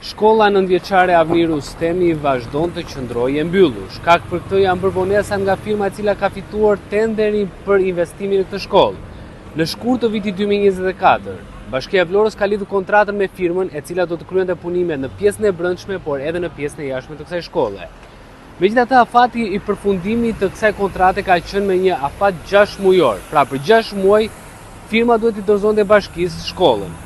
Shkolla nëntëvjeçare Avni Rustemi vazhdon të qëndrojë e mbyllur. Shkak për këtë janë bërë vonesa nga firma e cila ka fituar tenderin për investimin në këtë shkollë. Në shkurt të vitit 2024, Bashkia e Vlorës ka lidhur kontratën me firmën e cila do të kryente punime në pjesën e brendshme, por edhe në pjesën e jashtme të kësaj shkolle. Megjithatë, afati i përfundimit të kësaj kontrate ka qenë me një afat 6 mujor. Pra për 6 muaj, firma duhet i dorëzonte bashkisë shkollën.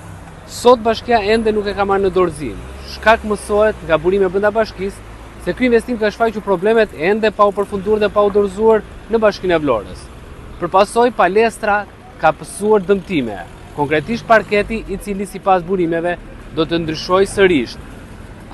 Sot bashkia ende nuk e ka marrë në dorëzim. Shkak mësohet nga burime brenda bashkisë se ky investim ka shfaqur problemet ende pa u përfunduar dhe pa u dorëzuar në Bashkinë e Vlorës. Përpasoj, palestra ka pësuar dëmtime, konkretisht parketi i cili sipas burimeve do të ndryshojë sërish.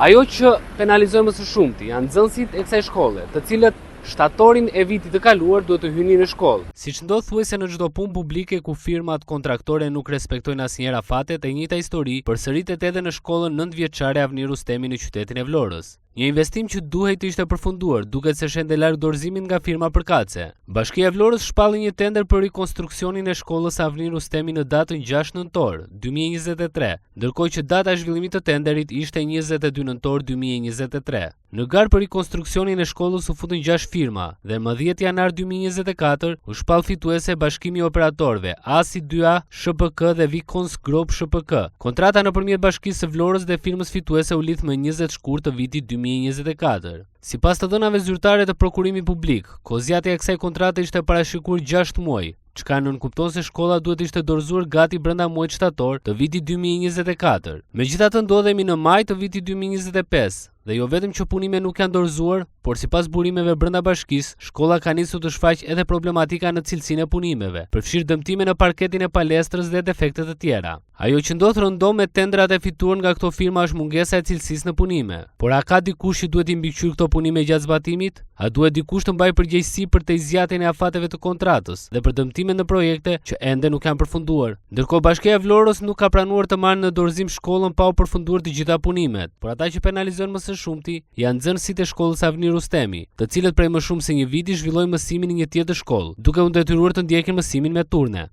Ajo që penalizojnë më së shumti janë nxënësit e kësaj shkolle, të cilët shtatorin e vitit të kaluar duhet të hynin në shkollë. Siç ndodh thuajse në çdo punë publike ku firmat kontraktore nuk respektojnë asnjëherë afatet, e njëjta histori përsëritet edhe në shkollën nëntëvjeçare Avni Rustemi në qytetin e Vlorës. Një investim që duhej të ishte përfunduar, duket se shende larg dorëzimin nga firma përkatëse. Bashkia e Vlorës shpalli një tender për rikonstruksionin e shkollës Avni Rustemi në datën 6 nëntor 2023, ndërkohë që data e zhvillimit të tenderit ishte 22 nëntor 2023. Në garë për rikonstruksionin e shkollës u futën 6 firma dhe më 10 janar 2024 u shpall fituese Bashkimi i Operatorëve ASI 2A SHPK dhe Vikons Group SHPK. Kontrata nëpërmjet Bashkisë së Vlorës dhe firmës fituese u lidh më 20 shkurt të vitit 2024. Sipas të dhënave zyrtare të prokurimit publik, kozjatja e kësaj kontrate ishte parashikuar 6 muaj, çka nënkupton se shkolla duhet ishte dorëzuar gati brenda muajit shtator të vitit 2024. Megjithatë, ndodhemi në maj të vitit 2025 dhe jo vetëm që punime nuk janë dorëzuar, por sipas burimeve brenda bashkisë, shkolla ka nisur të shfaqë edhe problematika në cilësinë e punimeve, përfshirë dëmtime në parketin e palestrës dhe defekte të tjera. Ajo që ndodh rëndom me tendrat e fituar nga këto firma është mungesa e cilësisë në punime. Por a ka dikush që duhet i mbikëqyr këto punime gjatë zbatimit? A duhet dikush të mbajë përgjegjësi për të zgjatjen e afateve të kontratës dhe për dëmtimet në projekte që ende nuk janë përfunduar? Ndërkohë Bashkia e Vlorës nuk ka pranuar të marrë në dorëzim shkollën pa u përfunduar të gjitha punimet, por ata që penalizojnë më së shumti janë nxënësit e shkollës Avni Rustemi, të cilët prej më shumë se një viti zhvillojnë mësimin në një tjetër shkollë, duke u detyruar të ndjekin mësimin me turne.